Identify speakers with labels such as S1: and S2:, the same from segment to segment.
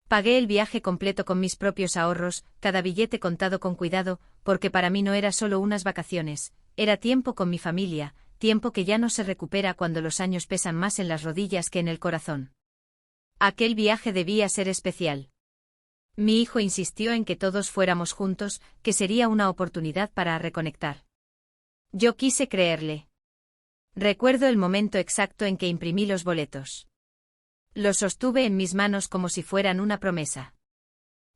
S1: Pagué el viaje completo con mis propios ahorros, cada billete contado con cuidado, porque para mí no era solo unas vacaciones, era tiempo con mi familia, tiempo que ya no se recupera cuando los años pesan más en las rodillas que en el corazón. Aquel viaje debía ser especial. Mi hijo insistió en que todos fuéramos juntos, que sería una oportunidad para reconectar. Yo quise creerle. Recuerdo el momento exacto en que imprimí los boletos. Los sostuve en mis manos como si fueran una promesa.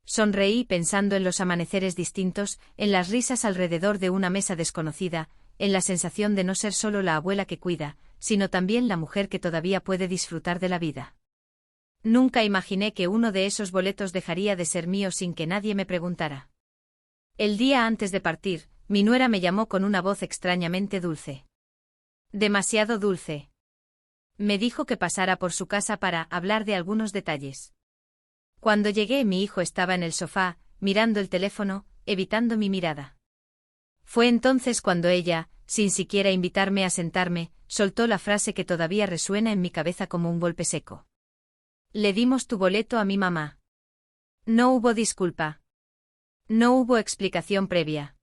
S1: Sonreí pensando en los amaneceres distintos, en las risas alrededor de una mesa desconocida, en la sensación de no ser solo la abuela que cuida, sino también la mujer que todavía puede disfrutar de la vida. Nunca imaginé que uno de esos boletos dejaría de ser mío sin que nadie me preguntara. El día antes de partir, mi nuera me llamó con una voz extrañamente dulce. Demasiado dulce. Me dijo que pasara por su casa para hablar de algunos detalles. Cuando llegué, mi hijo estaba en el sofá, mirando el teléfono, evitando mi mirada. Fue entonces cuando ella, sin siquiera invitarme a sentarme, soltó la frase que todavía resuena en mi cabeza como un golpe seco. Le dimos tu boleto a mi mamá. No hubo disculpa. No hubo explicación previa.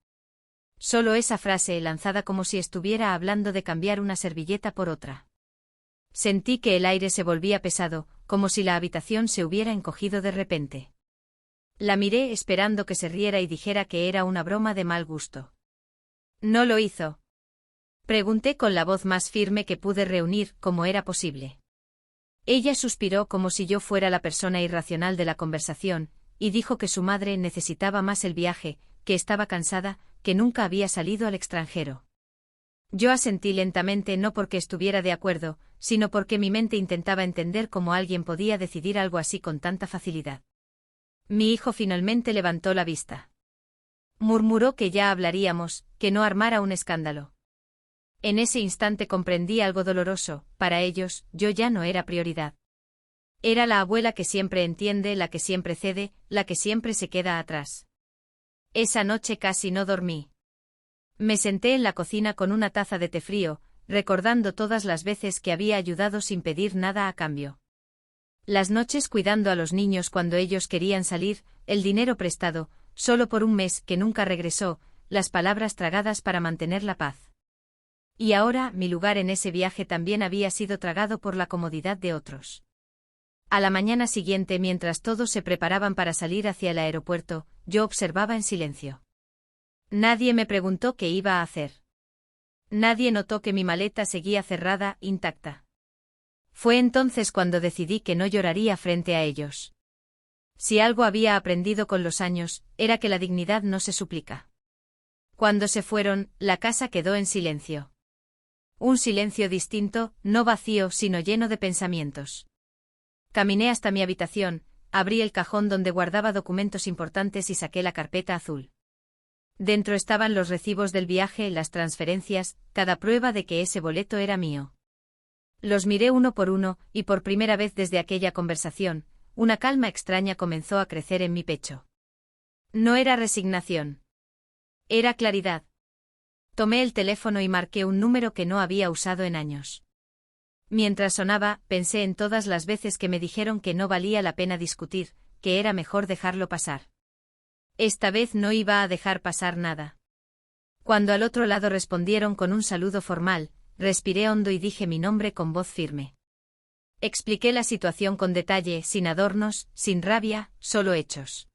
S1: Solo esa frase lanzada como si estuviera hablando de cambiar una servilleta por otra. Sentí que el aire se volvía pesado, como si la habitación se hubiera encogido de repente. La miré esperando que se riera y dijera que era una broma de mal gusto. ¿No lo hizo? Pregunté con la voz más firme que pude reunir, como era posible. Ella suspiró como si yo fuera la persona irracional de la conversación, y dijo que su madre necesitaba más el viaje, que estaba cansada, que nunca había salido al extranjero. Yo asentí lentamente, no porque estuviera de acuerdo, sino porque mi mente intentaba entender cómo alguien podía decidir algo así con tanta facilidad. Mi hijo finalmente levantó la vista. Murmuró que ya hablaríamos, que no armara un escándalo. En ese instante comprendí algo doloroso: para ellos, yo ya no era prioridad. Era la abuela que siempre entiende, la que siempre cede, la que siempre se queda atrás. Esa noche casi no dormí. Me senté en la cocina con una taza de té frío, recordando todas las veces que había ayudado sin pedir nada a cambio. Las noches cuidando a los niños cuando ellos querían salir, el dinero prestado, solo por un mes que nunca regresó, las palabras tragadas para mantener la paz. Y ahora mi lugar en ese viaje también había sido tragado por la comodidad de otros. A la mañana siguiente, mientras todos se preparaban para salir hacia el aeropuerto, yo observaba en silencio. Nadie me preguntó qué iba a hacer. Nadie notó que mi maleta seguía cerrada, intacta. Fue entonces cuando decidí que no lloraría frente a ellos. Si algo había aprendido con los años, era que la dignidad no se suplica. Cuando se fueron, la casa quedó en silencio. Un silencio distinto, no vacío, sino lleno de pensamientos. Caminé hasta mi habitación, abrí el cajón donde guardaba documentos importantes y saqué la carpeta azul. Dentro estaban los recibos del viaje, las transferencias, cada prueba de que ese boleto era mío. Los miré uno por uno, y por primera vez desde aquella conversación, una calma extraña comenzó a crecer en mi pecho. No era resignación. Era claridad. Tomé el teléfono y marqué un número que no había usado en años. Mientras sonaba, pensé en todas las veces que me dijeron que no valía la pena discutir, que era mejor dejarlo pasar. Esta vez no iba a dejar pasar nada. Cuando al otro lado respondieron con un saludo formal, respiré hondo y dije mi nombre con voz firme. Expliqué la situación con detalle, sin adornos, sin rabia, solo hechos.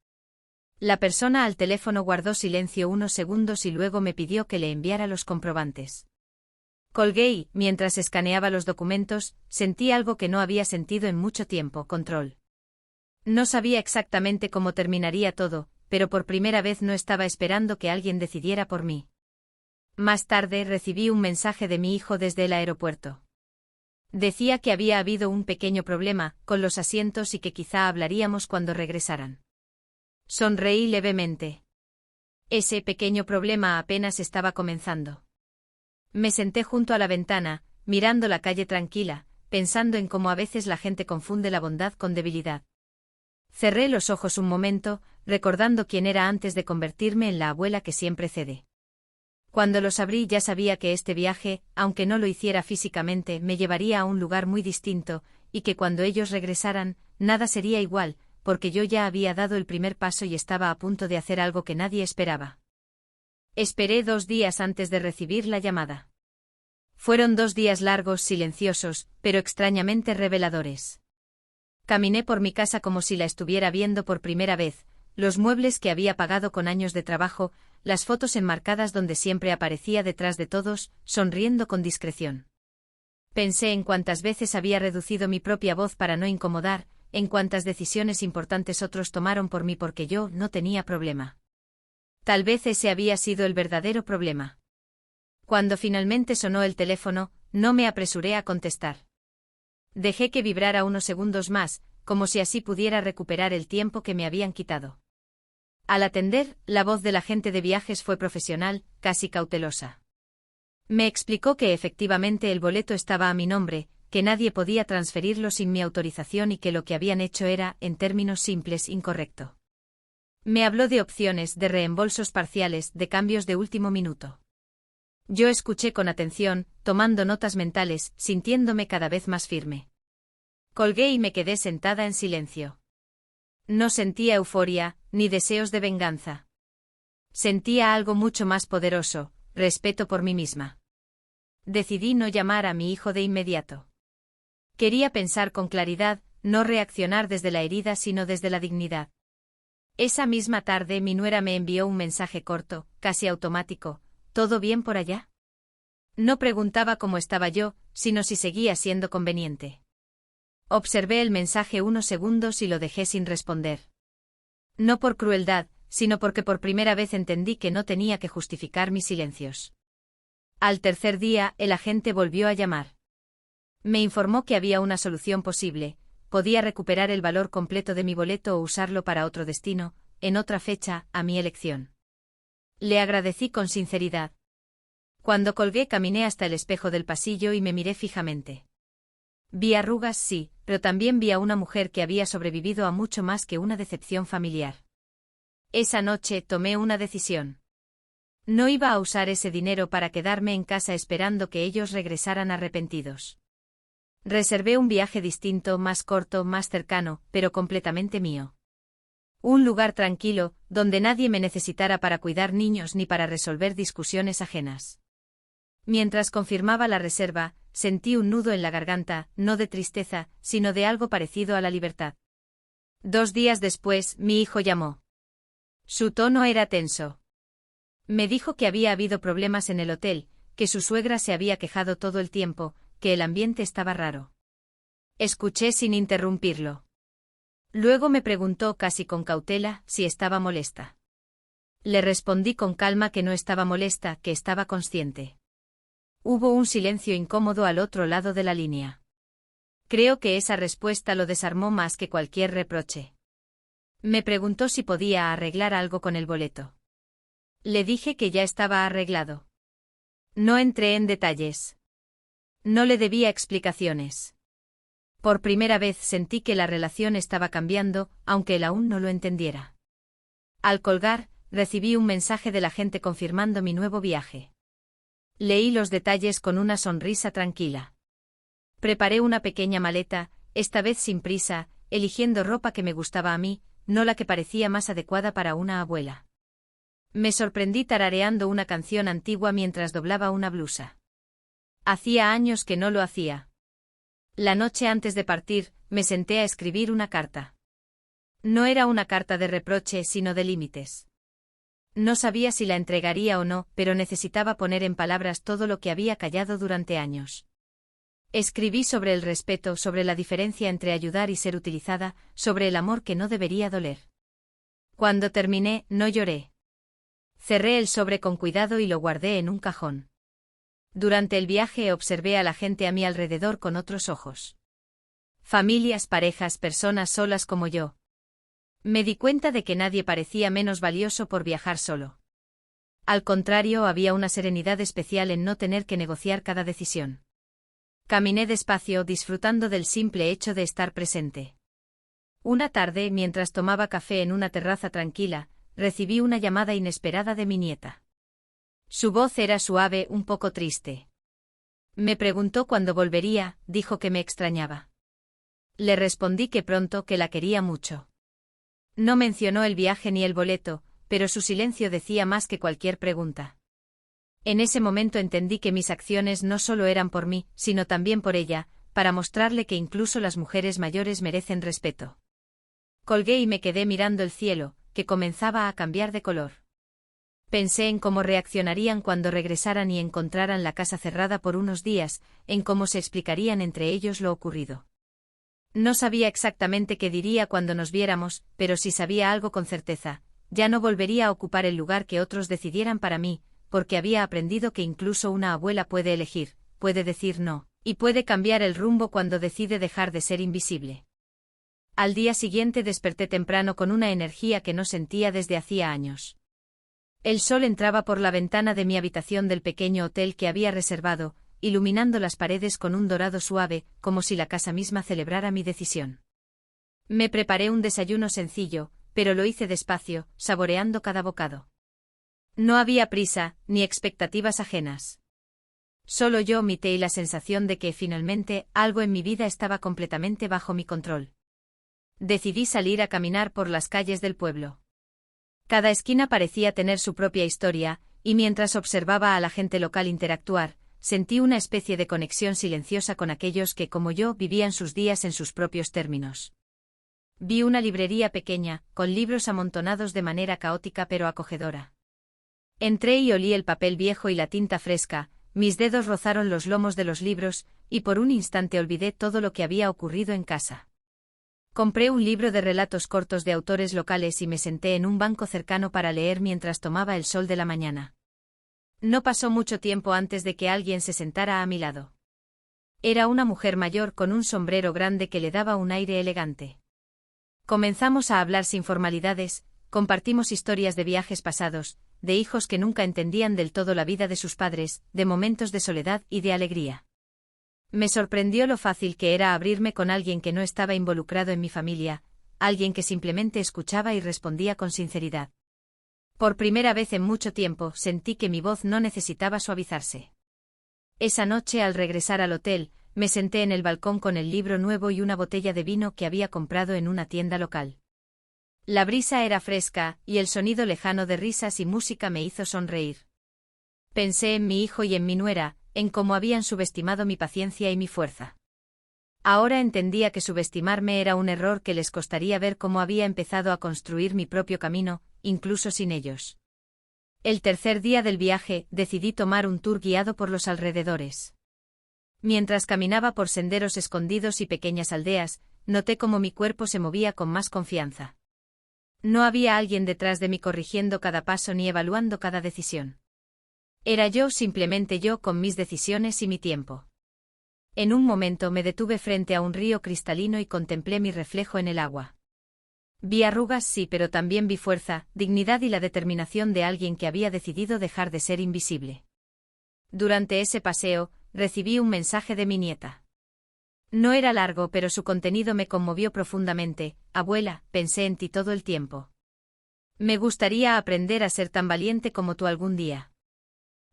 S1: La persona al teléfono guardó silencio unos segundos y luego me pidió que le enviara los comprobantes. Colgué y, mientras escaneaba los documentos, sentí algo que no había sentido en mucho tiempo: control. No sabía exactamente cómo terminaría todo, pero por primera vez no estaba esperando que alguien decidiera por mí. Más tarde recibí un mensaje de mi hijo desde el aeropuerto. Decía que había habido un pequeño problema con los asientos y que quizá hablaríamos cuando regresaran. Sonreí levemente. Ese pequeño problema apenas estaba comenzando. Me senté junto a la ventana, mirando la calle tranquila, pensando en cómo a veces la gente confunde la bondad con debilidad. Cerré los ojos un momento, recordando quién era antes de convertirme en la abuela que siempre cede. Cuando los abrí ya sabía que este viaje, aunque no lo hiciera físicamente, me llevaría a un lugar muy distinto, y que cuando ellos regresaran, nada sería igual, porque yo ya había dado el primer paso y estaba a punto de hacer algo que nadie esperaba. Esperé 2 días antes de recibir la llamada. Fueron 2 días largos, silenciosos, pero extrañamente reveladores. Caminé por mi casa como si la estuviera viendo por primera vez, los muebles que había pagado con años de trabajo, las fotos enmarcadas donde siempre aparecía detrás de todos, sonriendo con discreción. Pensé en cuántas veces había reducido mi propia voz para no incomodar, en cuántas decisiones importantes otros tomaron por mí porque yo no tenía problema. Tal vez ese había sido el verdadero problema. Cuando finalmente sonó el teléfono, no me apresuré a contestar. Dejé que vibrara unos segundos más, como si así pudiera recuperar el tiempo que me habían quitado. Al atender, la voz del agente de viajes fue profesional, casi cautelosa. Me explicó que efectivamente el boleto estaba a mi nombre, que nadie podía transferirlo sin mi autorización y que lo que habían hecho era, en términos simples, incorrecto. Me habló de opciones, de reembolsos parciales, de cambios de último minuto. Yo escuché con atención, tomando notas mentales, sintiéndome cada vez más firme. Colgué y me quedé sentada en silencio. No sentía euforia, ni deseos de venganza. Sentía algo mucho más poderoso, respeto por mí misma. Decidí no llamar a mi hijo de inmediato. Quería pensar con claridad, no reaccionar desde la herida sino desde la dignidad. Esa misma tarde mi nuera me envió un mensaje corto, casi automático. ¿Todo bien por allá? No preguntaba cómo estaba yo, sino si seguía siendo conveniente. Observé el mensaje unos segundos y lo dejé sin responder. No por crueldad, sino porque por primera vez entendí que no tenía que justificar mis silencios. Al tercer día, el agente volvió a llamar. Me informó que había una solución posible, podía recuperar el valor completo de mi boleto o usarlo para otro destino, en otra fecha, a mi elección. Le agradecí con sinceridad. Cuando colgué caminé hasta el espejo del pasillo y me miré fijamente. Vi arrugas, sí, pero también vi a una mujer que había sobrevivido a mucho más que una decepción familiar. Esa noche tomé una decisión. No iba a usar ese dinero para quedarme en casa esperando que ellos regresaran arrepentidos. Reservé un viaje distinto, más corto, más cercano, pero completamente mío. Un lugar tranquilo, donde nadie me necesitara para cuidar niños ni para resolver discusiones ajenas. Mientras confirmaba la reserva, sentí un nudo en la garganta, no de tristeza, sino de algo parecido a la libertad. 2 días después, mi hijo llamó. Su tono era tenso. Me dijo que había habido problemas en el hotel, que su suegra se había quejado todo el tiempo, que el ambiente estaba raro. Escuché sin interrumpirlo. Luego me preguntó casi con cautela si estaba molesta. Le respondí con calma que no estaba molesta, que estaba consciente. Hubo un silencio incómodo al otro lado de la línea. Creo que esa respuesta lo desarmó más que cualquier reproche. Me preguntó si podía arreglar algo con el boleto. Le dije que ya estaba arreglado. No entré en detalles. No le debía explicaciones. Por primera vez sentí que la relación estaba cambiando, aunque él aún no lo entendiera. Al colgar, recibí un mensaje del agente confirmando mi nuevo viaje. Leí los detalles con una sonrisa tranquila. Preparé una pequeña maleta, esta vez sin prisa, eligiendo ropa que me gustaba a mí, no la que parecía más adecuada para una abuela. Me sorprendí tarareando una canción antigua mientras doblaba una blusa. Hacía años que no lo hacía. La noche antes de partir, me senté a escribir una carta. No era una carta de reproche, sino de límites. No sabía si la entregaría o no, pero necesitaba poner en palabras todo lo que había callado durante años. Escribí sobre el respeto, sobre la diferencia entre ayudar y ser utilizada, sobre el amor que no debería doler. Cuando terminé, no lloré. Cerré el sobre con cuidado y lo guardé en un cajón. Durante el viaje observé a la gente a mi alrededor con otros ojos. Familias, parejas, personas solas como yo. Me di cuenta de que nadie parecía menos valioso por viajar solo. Al contrario, había una serenidad especial en no tener que negociar cada decisión. Caminé despacio, disfrutando del simple hecho de estar presente. Una tarde, mientras tomaba café en una terraza tranquila, recibí una llamada inesperada de mi nieta. Su voz era suave, un poco triste. Me preguntó cuándo volvería, dijo que me extrañaba. Le respondí que pronto, que la quería mucho. No mencionó el viaje ni el boleto, pero su silencio decía más que cualquier pregunta. En ese momento entendí que mis acciones no solo eran por mí, sino también por ella, para mostrarle que incluso las mujeres mayores merecen respeto. Colgué y me quedé mirando el cielo, que comenzaba a cambiar de color. Pensé en cómo reaccionarían cuando regresaran y encontraran la casa cerrada por unos días, en cómo se explicarían entre ellos lo ocurrido. No sabía exactamente qué diría cuando nos viéramos, pero sí sabía algo con certeza: ya no volvería a ocupar el lugar que otros decidieran para mí, porque había aprendido que incluso una abuela puede elegir, puede decir no, y puede cambiar el rumbo cuando decide dejar de ser invisible. Al día siguiente desperté temprano con una energía que no sentía desde hacía años. El sol entraba por la ventana de mi habitación del pequeño hotel que había reservado, iluminando las paredes con un dorado suave, como si la casa misma celebrara mi decisión. Me preparé un desayuno sencillo, pero lo hice despacio, saboreando cada bocado. No había prisa, ni expectativas ajenas. Solo yo, mi té y la sensación de que, finalmente, algo en mi vida estaba completamente bajo mi control. Decidí salir a caminar por las calles del pueblo. Cada esquina parecía tener su propia historia, y mientras observaba a la gente local interactuar, sentí una especie de conexión silenciosa con aquellos que, como yo, vivían sus días en sus propios términos. Vi una librería pequeña, con libros amontonados de manera caótica pero acogedora. Entré y olí el papel viejo y la tinta fresca, mis dedos rozaron los lomos de los libros, y por un instante olvidé todo lo que había ocurrido en casa. Compré un libro de relatos cortos de autores locales y me senté en un banco cercano para leer mientras tomaba el sol de la mañana. No pasó mucho tiempo antes de que alguien se sentara a mi lado. Era una mujer mayor con un sombrero grande que le daba un aire elegante. Comenzamos a hablar sin formalidades, compartimos historias de viajes pasados, de hijos que nunca entendían del todo la vida de sus padres, de momentos de soledad y de alegría. Me sorprendió lo fácil que era abrirme con alguien que no estaba involucrado en mi familia, alguien que simplemente escuchaba y respondía con sinceridad. Por primera vez en mucho tiempo sentí que mi voz no necesitaba suavizarse. Esa noche, al regresar al hotel, me senté en el balcón con el libro nuevo y una botella de vino que había comprado en una tienda local. La brisa era fresca, y el sonido lejano de risas y música me hizo sonreír. Pensé en mi hijo y en mi nuera, en cómo habían subestimado mi paciencia y mi fuerza. Ahora entendía que subestimarme era un error que les costaría ver cómo había empezado a construir mi propio camino, incluso sin ellos. El tercer día del viaje, decidí tomar un tour guiado por los alrededores. Mientras caminaba por senderos escondidos y pequeñas aldeas, noté cómo mi cuerpo se movía con más confianza. No había alguien detrás de mí corrigiendo cada paso ni evaluando cada decisión. Era yo, simplemente yo, con mis decisiones y mi tiempo. En un momento me detuve frente a un río cristalino y contemplé mi reflejo en el agua. Vi arrugas, sí, pero también vi fuerza, dignidad y la determinación de alguien que había decidido dejar de ser invisible. Durante ese paseo, recibí un mensaje de mi nieta. No era largo, pero su contenido me conmovió profundamente. Abuela, pensé en ti todo el tiempo. Me gustaría aprender a ser tan valiente como tú algún día.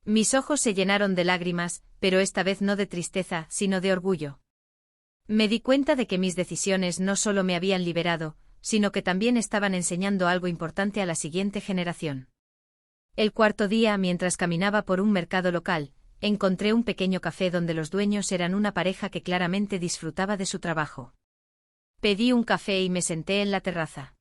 S1: Mis ojos se llenaron de lágrimas, pero esta vez no de tristeza, sino de orgullo. Me di cuenta de que mis decisiones no solo me habían liberado, sino que también estaban enseñando algo importante a la siguiente generación. El cuarto día, mientras caminaba por un mercado local, encontré un pequeño café donde los dueños eran una pareja que claramente disfrutaba de su trabajo. Pedí un café y me senté en la terraza.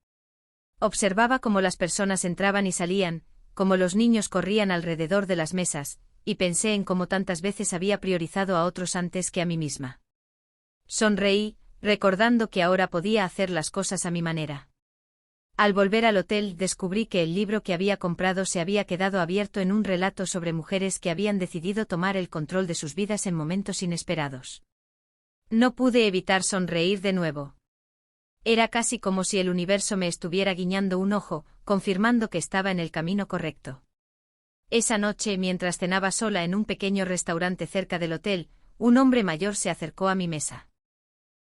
S1: Observaba cómo las personas entraban y salían, cómo los niños corrían alrededor de las mesas, y pensé en cómo tantas veces había priorizado a otros antes que a mí misma. Sonreí, recordando que ahora podía hacer las cosas a mi manera. Al volver al hotel descubrí que el libro que había comprado se había quedado abierto en un relato sobre mujeres que habían decidido tomar el control de sus vidas en momentos inesperados. No pude evitar sonreír de nuevo. Era casi como si el universo me estuviera guiñando un ojo, confirmando que estaba en el camino correcto. Esa noche, mientras cenaba sola en un pequeño restaurante cerca del hotel, un hombre mayor se acercó a mi mesa.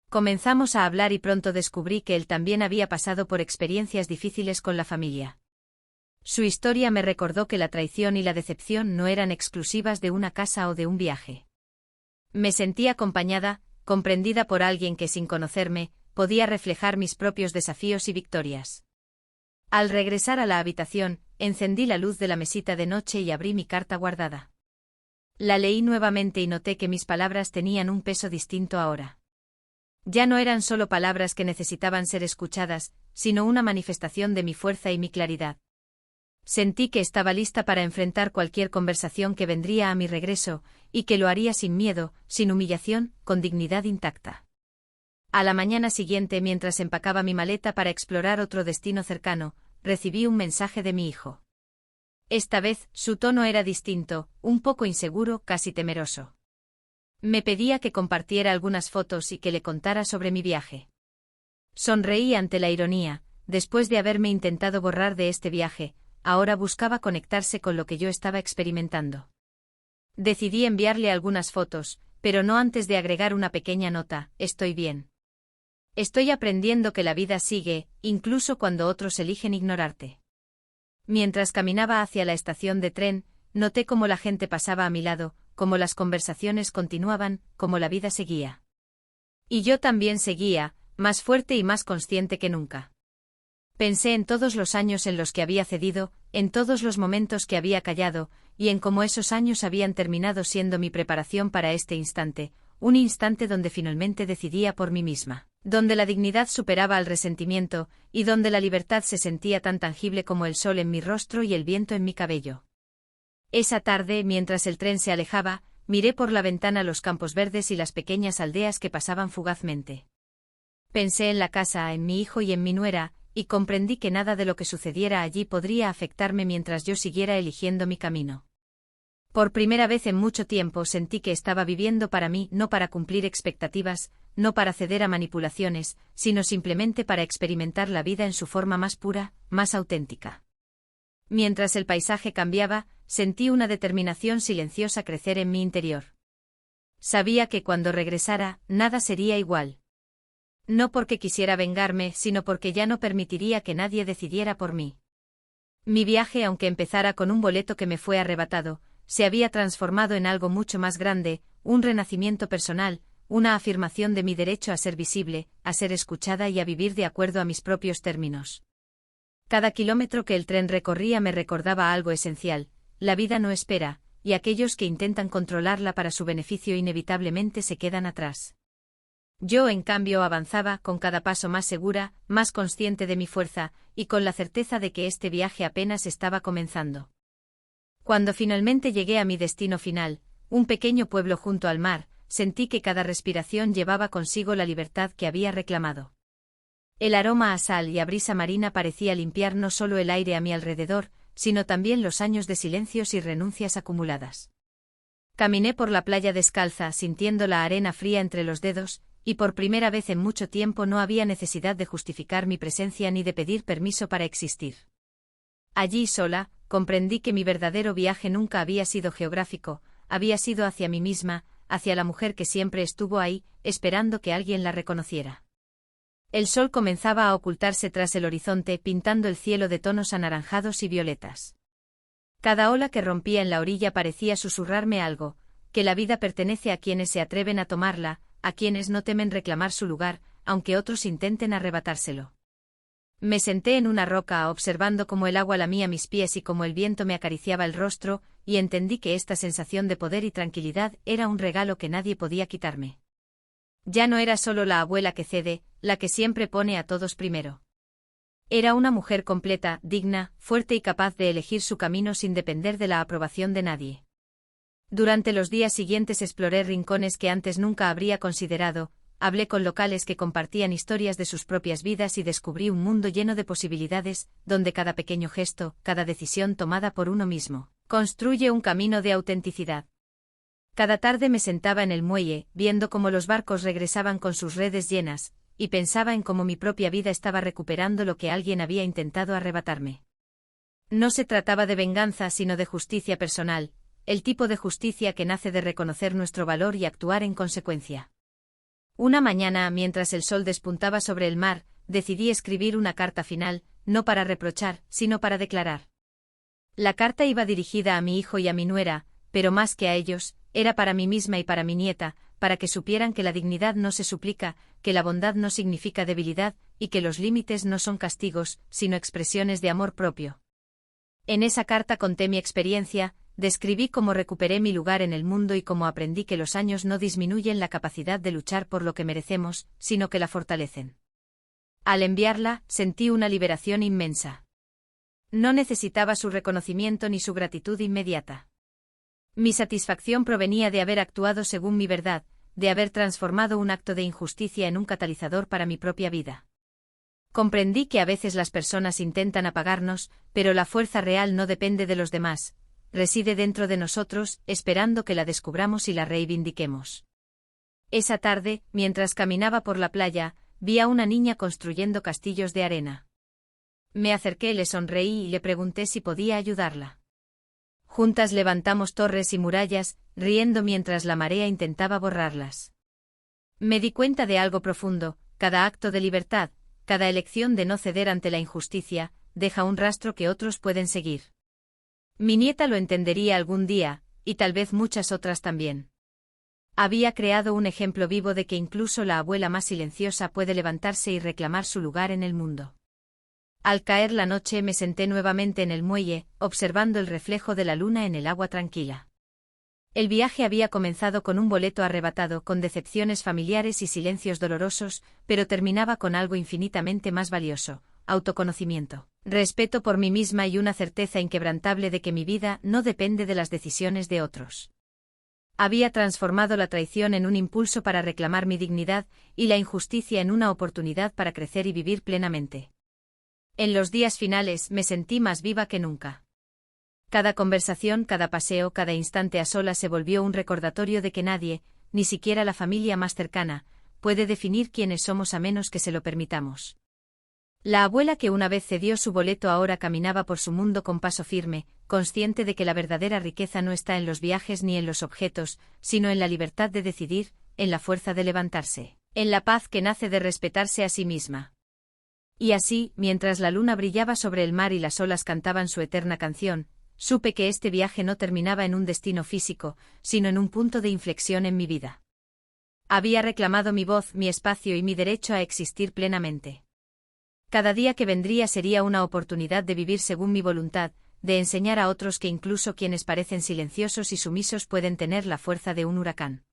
S1: Comenzamos a hablar y pronto descubrí que él también había pasado por experiencias difíciles con la familia. Su historia me recordó que la traición y la decepción no eran exclusivas de una casa o de un viaje. Me sentí acompañada, comprendida por alguien que, sin conocerme, podía reflejar mis propios desafíos y victorias. Al regresar a la habitación, encendí la luz de la mesita de noche y abrí mi carta guardada. La leí nuevamente y noté que mis palabras tenían un peso distinto ahora. Ya no eran solo palabras que necesitaban ser escuchadas, sino una manifestación de mi fuerza y mi claridad. Sentí que estaba lista para enfrentar cualquier conversación que vendría a mi regreso, y que lo haría sin miedo, sin humillación, con dignidad intacta. A la mañana siguiente, mientras empacaba mi maleta para explorar otro destino cercano, recibí un mensaje de mi hijo. Esta vez, su tono era distinto, un poco inseguro, casi temeroso. Me pedía que compartiera algunas fotos y que le contara sobre mi viaje. Sonreí ante la ironía. Después de haberme intentado borrar de este viaje, ahora buscaba conectarse con lo que yo estaba experimentando. Decidí enviarle algunas fotos, pero no antes de agregar una pequeña nota: estoy bien. Estoy aprendiendo que la vida sigue, incluso cuando otros eligen ignorarte. Mientras caminaba hacia la estación de tren, noté cómo la gente pasaba a mi lado, cómo las conversaciones continuaban, cómo la vida seguía. Y yo también seguía, más fuerte y más consciente que nunca. Pensé en todos los años en los que había cedido, en todos los momentos que había callado, y en cómo esos años habían terminado siendo mi preparación para este instante, un instante donde finalmente decidía por mí misma, donde la dignidad superaba al resentimiento, y donde la libertad se sentía tan tangible como el sol en mi rostro y el viento en mi cabello. Esa tarde, mientras el tren se alejaba, miré por la ventana los campos verdes y las pequeñas aldeas que pasaban fugazmente. Pensé en la casa, en mi hijo y en mi nuera, y comprendí que nada de lo que sucediera allí podría afectarme mientras yo siguiera eligiendo mi camino. Por primera vez en mucho tiempo sentí que estaba viviendo para mí, no para cumplir expectativas, no para ceder a manipulaciones, sino simplemente para experimentar la vida en su forma más pura, más auténtica. Mientras el paisaje cambiaba, sentí una determinación silenciosa crecer en mi interior. Sabía que cuando regresara, nada sería igual. No porque quisiera vengarme, sino porque ya no permitiría que nadie decidiera por mí. Mi viaje, aunque empezara con un boleto que me fue arrebatado, se había transformado en algo mucho más grande, un renacimiento personal, una afirmación de mi derecho a ser visible, a ser escuchada y a vivir de acuerdo a mis propios términos. Cada kilómetro que el tren recorría me recordaba algo esencial: la vida no espera, y aquellos que intentan controlarla para su beneficio inevitablemente se quedan atrás. Yo, en cambio, avanzaba, con cada paso más segura, más consciente de mi fuerza, y con la certeza de que este viaje apenas estaba comenzando. Cuando finalmente llegué a mi destino final, un pequeño pueblo junto al mar, sentí que cada respiración llevaba consigo la libertad que había reclamado. El aroma a sal y a brisa marina parecía limpiar no solo el aire a mi alrededor, sino también los años de silencios y renuncias acumuladas. Caminé por la playa descalza, sintiendo la arena fría entre los dedos, y por primera vez en mucho tiempo no había necesidad de justificar mi presencia ni de pedir permiso para existir. Allí sola, comprendí que mi verdadero viaje nunca había sido geográfico, había sido hacia mí misma, hacia la mujer que siempre estuvo ahí, esperando que alguien la reconociera. El sol comenzaba a ocultarse tras el horizonte, pintando el cielo de tonos anaranjados y violetas. Cada ola que rompía en la orilla parecía susurrarme algo: que la vida pertenece a quienes se atreven a tomarla, a quienes no temen reclamar su lugar, aunque otros intenten arrebatárselo. Me senté en una roca observando cómo el agua lamía mis pies y cómo el viento me acariciaba el rostro, y entendí que esta sensación de poder y tranquilidad era un regalo que nadie podía quitarme. Ya no era solo la abuela que cede, la que siempre pone a todos primero. Era una mujer completa, digna, fuerte y capaz de elegir su camino sin depender de la aprobación de nadie. Durante los días siguientes exploré rincones que antes nunca habría considerado, hablé con locales que compartían historias de sus propias vidas y descubrí un mundo lleno de posibilidades, donde cada pequeño gesto, cada decisión tomada por uno mismo, construye un camino de autenticidad. Cada tarde me sentaba en el muelle, viendo cómo los barcos regresaban con sus redes llenas, y pensaba en cómo mi propia vida estaba recuperando lo que alguien había intentado arrebatarme. No se trataba de venganza, sino de justicia personal, el tipo de justicia que nace de reconocer nuestro valor y actuar en consecuencia. Una mañana, mientras el sol despuntaba sobre el mar, decidí escribir una carta final, no para reprochar, sino para declarar. La carta iba dirigida a mi hijo y a mi nuera, pero más que a ellos, era para mí misma y para mi nieta, para que supieran que la dignidad no se suplica, que la bondad no significa debilidad, y que los límites no son castigos, sino expresiones de amor propio. En esa carta conté mi experiencia, describí cómo recuperé mi lugar en el mundo y cómo aprendí que los años no disminuyen la capacidad de luchar por lo que merecemos, sino que la fortalecen. Al enviarla, sentí una liberación inmensa. No necesitaba su reconocimiento ni su gratitud inmediata. Mi satisfacción provenía de haber actuado según mi verdad, de haber transformado un acto de injusticia en un catalizador para mi propia vida. Comprendí que a veces las personas intentan apagarnos, pero la fuerza real no depende de los demás, reside dentro de nosotros, esperando que la descubramos y la reivindiquemos. Esa tarde, mientras caminaba por la playa, vi a una niña construyendo castillos de arena. Me acerqué, le sonreí y le pregunté si podía ayudarla. Juntas levantamos torres y murallas, riendo mientras la marea intentaba borrarlas. Me di cuenta de algo profundo: cada acto de libertad, cada elección de no ceder ante la injusticia, deja un rastro que otros pueden seguir. Mi nieta lo entendería algún día, y tal vez muchas otras también. Había creado un ejemplo vivo de que incluso la abuela más silenciosa puede levantarse y reclamar su lugar en el mundo. Al caer la noche me senté nuevamente en el muelle, observando el reflejo de la luna en el agua tranquila. El viaje había comenzado con un boleto arrebatado, con decepciones familiares y silencios dolorosos, pero terminaba con algo infinitamente más valioso: autoconocimiento, respeto por mí misma y una certeza inquebrantable de que mi vida no depende de las decisiones de otros. Había transformado la traición en un impulso para reclamar mi dignidad, y la injusticia en una oportunidad para crecer y vivir plenamente. En los días finales me sentí más viva que nunca. Cada conversación, cada paseo, cada instante a solas se volvió un recordatorio de que nadie, ni siquiera la familia más cercana, puede definir quiénes somos a menos que se lo permitamos. La abuela que una vez cedió su boleto ahora caminaba por su mundo con paso firme, consciente de que la verdadera riqueza no está en los viajes ni en los objetos, sino en la libertad de decidir, en la fuerza de levantarse, en la paz que nace de respetarse a sí misma. Y así, mientras la luna brillaba sobre el mar y las olas cantaban su eterna canción, supe que este viaje no terminaba en un destino físico, sino en un punto de inflexión en mi vida. Había reclamado mi voz, mi espacio y mi derecho a existir plenamente. Cada día que vendría sería una oportunidad de vivir según mi voluntad, de enseñar a otros que incluso quienes parecen silenciosos y sumisos pueden tener la fuerza de un huracán.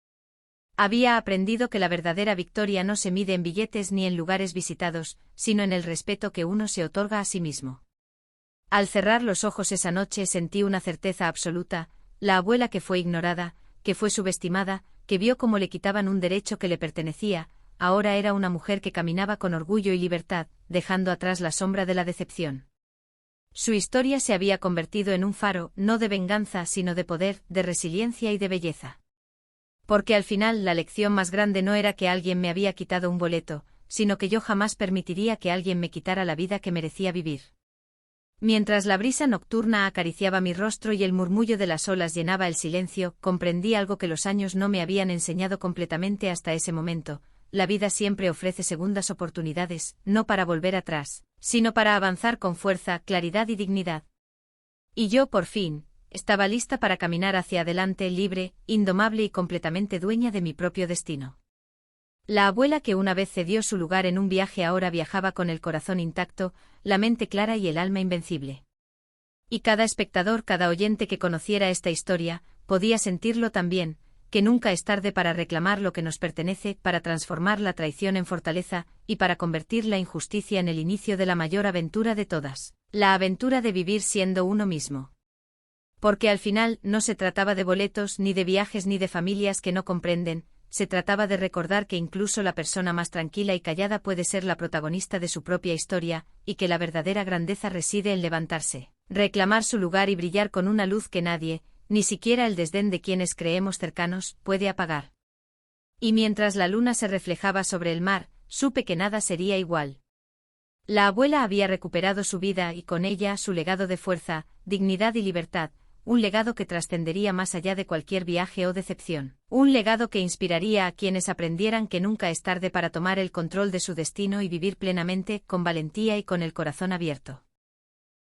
S1: Había aprendido que la verdadera victoria no se mide en billetes ni en lugares visitados, sino en el respeto que uno se otorga a sí mismo. Al cerrar los ojos esa noche sentí una certeza absoluta: la abuela que fue ignorada, que fue subestimada, que vio cómo le quitaban un derecho que le pertenecía, ahora era una mujer que caminaba con orgullo y libertad, dejando atrás la sombra de la decepción. Su historia se había convertido en un faro, no de venganza sino de poder, de resiliencia y de belleza. Porque al final la lección más grande no era que alguien me había quitado un boleto, sino que yo jamás permitiría que alguien me quitara la vida que merecía vivir. Mientras la brisa nocturna acariciaba mi rostro y el murmullo de las olas llenaba el silencio, comprendí algo que los años no me habían enseñado completamente hasta ese momento: la vida siempre ofrece segundas oportunidades, no para volver atrás, sino para avanzar con fuerza, claridad y dignidad. Y yo, por fin, estaba lista para caminar hacia adelante, libre, indomable y completamente dueña de mi propio destino. La abuela que una vez cedió su lugar en un viaje ahora viajaba con el corazón intacto, la mente clara y el alma invencible. Y cada espectador, cada oyente que conociera esta historia, podía sentirlo también: que nunca es tarde para reclamar lo que nos pertenece, para transformar la traición en fortaleza, y para convertir la injusticia en el inicio de la mayor aventura de todas, la aventura de vivir siendo uno mismo. Porque al final no se trataba de boletos, ni de viajes, ni de familias que no comprenden. Se trataba de recordar que incluso la persona más tranquila y callada puede ser la protagonista de su propia historia, y que la verdadera grandeza reside en levantarse, reclamar su lugar y brillar con una luz que nadie, ni siquiera el desdén de quienes creemos cercanos, puede apagar. Y mientras la luna se reflejaba sobre el mar, supe que nada sería igual. La abuela había recuperado su vida y con ella su legado de fuerza, dignidad y libertad, un legado que trascendería más allá de cualquier viaje o decepción, un legado que inspiraría a quienes aprendieran que nunca es tarde para tomar el control de su destino y vivir plenamente, con valentía y con el corazón abierto.